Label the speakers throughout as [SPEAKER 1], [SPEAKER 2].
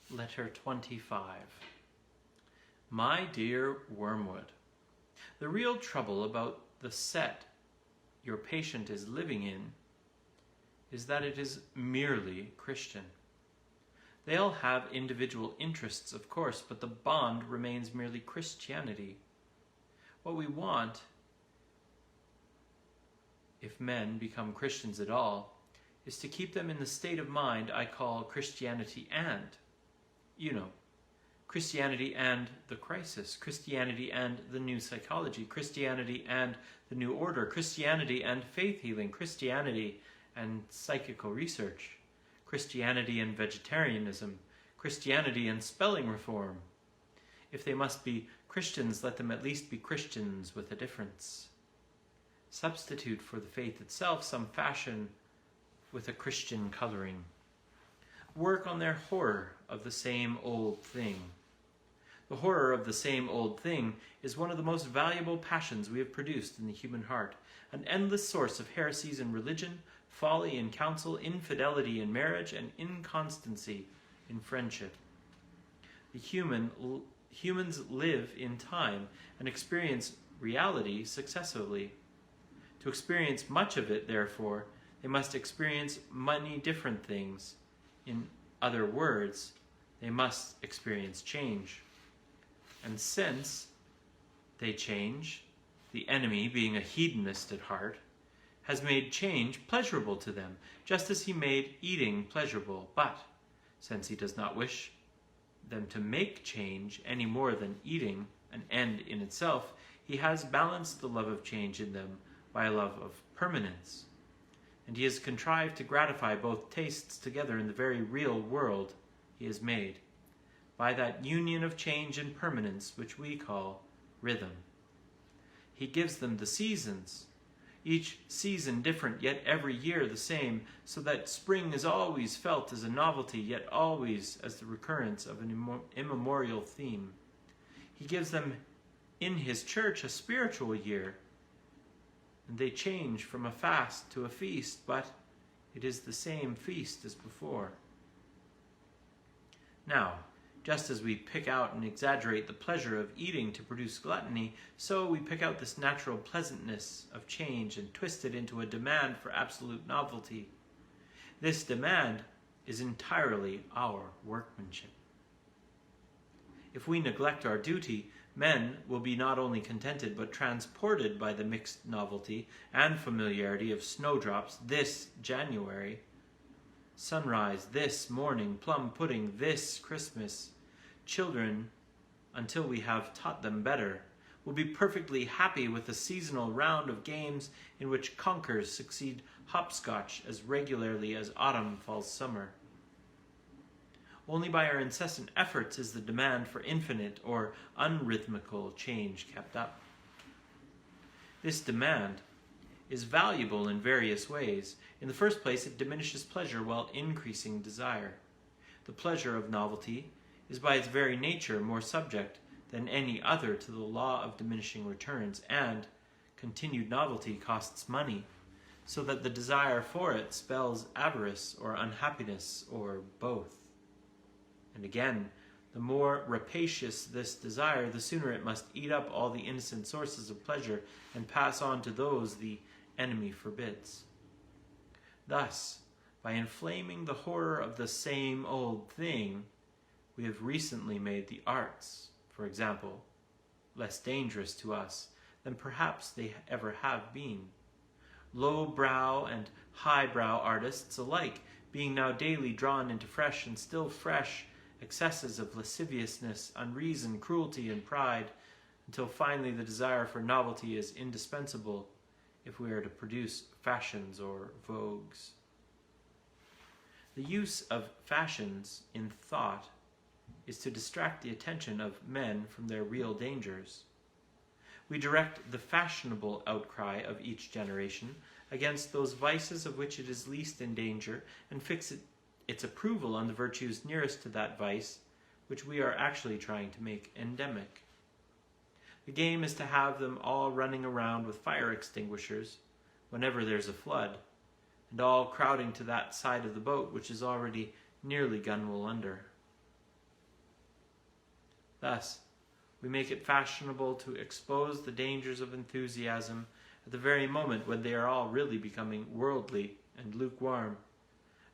[SPEAKER 1] Letter 25. My dear Wormwood, the real trouble about the set your patient is living in is that it is merely Christian. They all have individual interests, of course, but the bond remains merely Christianity. What we want, if men become Christians at all, is to keep them in the state of mind I call Christianity and. You know, Christianity and the crisis, Christianity and the new psychology, Christianity and the new order, Christianity and faith healing, Christianity and psychical research, Christianity and vegetarianism, Christianity and spelling reform. If they must be Christians, let them at least be Christians with a difference. Substitute for the faith itself some fashion with a Christian coloring. Work on their horror of the same old thing. The horror of the same old thing is one of the most valuable passions we have produced in the human heart, an endless source of heresies in religion, folly in counsel, infidelity in marriage, and inconstancy in friendship. Humans live in time and experience reality successively. To experience much of it, therefore, they must experience many different things. In other words, they must experience change. And since they change, the enemy, being a hedonist at heart, has made change pleasurable to them, just as he made eating pleasurable. But since he does not wish them to make change any more than eating, an end in itself, he has balanced the love of change in them by a love of permanence. And he has contrived to gratify both tastes together in the very real world he has made, by that union of change and permanence which we call rhythm. He gives them the seasons, each season different, yet every year the same, so that spring is always felt as a novelty, yet always as the recurrence of an immemorial theme. He gives them in his church a spiritual year, and they change from a fast to a feast, but it is the same feast as before. Now, just as we pick out and exaggerate the pleasure of eating to produce gluttony, so we pick out this natural pleasantness of change and twist it into a demand for absolute novelty. This demand is entirely our workmanship. If we neglect our duty, men will be not only contented but transported by the mixed novelty and familiarity of snowdrops this January, sunrise this morning, plum pudding this Christmas. Children, until we have taught them better, will be perfectly happy with a seasonal round of games in which conkers succeed hopscotch as regularly as autumn falls summer. Only by our incessant efforts is the demand for infinite or unrhythmical change kept up. This demand is valuable in various ways. In the first place, it diminishes pleasure while increasing desire. The pleasure of novelty is by its very nature more subject than any other to the law of diminishing returns, and continued novelty costs money, so that the desire for it spells avarice or unhappiness or both. And again, the more rapacious this desire, the sooner it must eat up all the innocent sources of pleasure and pass on to those the enemy forbids. Thus, by inflaming the horror of the same old thing, we have recently made the arts, for example, less dangerous to us than perhaps they ever have been. Low-brow and high-brow artists alike being now daily drawn into fresh and still fresh excesses of lasciviousness, unreason, cruelty, and pride, until finally the desire for novelty is indispensable if we are to produce fashions or vogues. The use of fashions in thought is to distract the attention of men from their real dangers. We direct the fashionable outcry of each generation against those vices of which it is least in danger, and fix its approval on the virtues nearest to that vice, which we are actually trying to make endemic. The game is to have them all running around with fire extinguishers whenever there's a flood, and all crowding to that side of the boat which is already nearly gunwale under. Thus, we make it fashionable to expose the dangers of enthusiasm at the very moment when they are all really becoming worldly and lukewarm.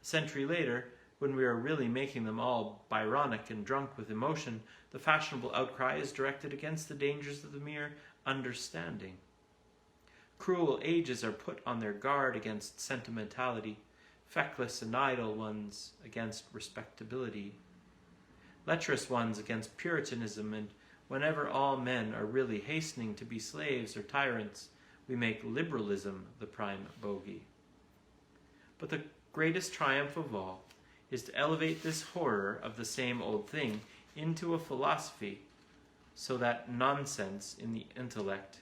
[SPEAKER 1] A century later, when we are really making them all Byronic and drunk with emotion, the fashionable outcry is directed against the dangers of the mere understanding. Cruel ages are put on their guard against sentimentality, feckless and idle ones against respectability, lecherous ones against Puritanism, and whenever all men are really hastening to be slaves or tyrants, we make liberalism the prime bogey. But the greatest triumph of all is to elevate this horror of the same old thing into a philosophy, so that nonsense in the intellect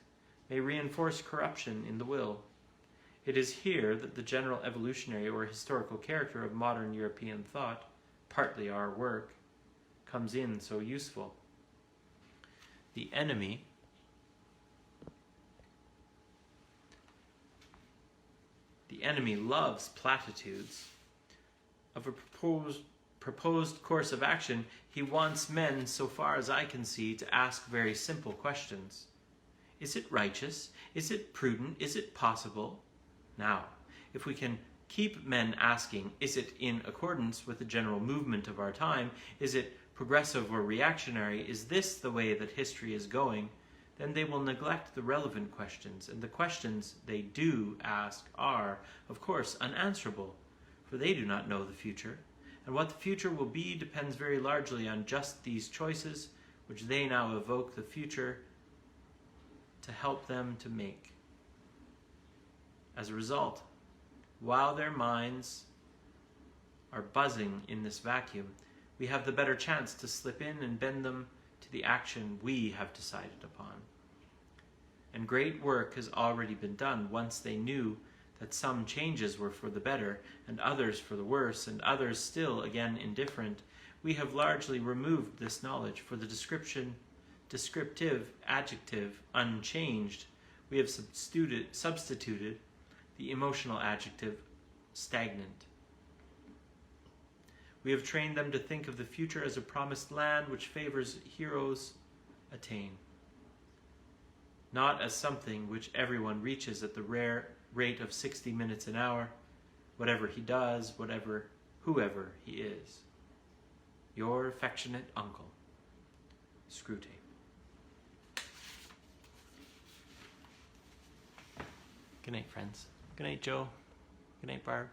[SPEAKER 1] may reinforce corruption in the will. It is here that the general evolutionary or historical character of modern European thought, partly our work, comes in so useful. The enemy loves platitudes. Of a proposed course of action, he wants men, so far as I can see, to ask very simple questions. Is it righteous? Is it prudent? Is it possible? Now, if we can keep men asking, is it in accordance with the general movement of our time? Is it progressive or reactionary? Is this the way that history is going? Then they will neglect the relevant questions, and the questions they do ask are, of course, unanswerable, for they do not know the future, and what the future will be depends very largely on just these choices, which they now evoke the future to help them to make. As a result, while their minds are buzzing in this vacuum, we have the better chance to slip in and bend them to the action we have decided upon. And great work has already been done once they knew that some changes were for the better, and others for the worse, and others still again indifferent. We have largely removed this knowledge, for the descriptive adjective unchanged. We have substituted the emotional adjective stagnant. We have trained them to think of the future as a promised land which favors heroes attain, not as something which everyone reaches at the rare rate of 60 minutes an hour, whatever he does, whoever he is. Your affectionate uncle, Screwtape. Good night, friends. Good night, Joe. Good night, Barb.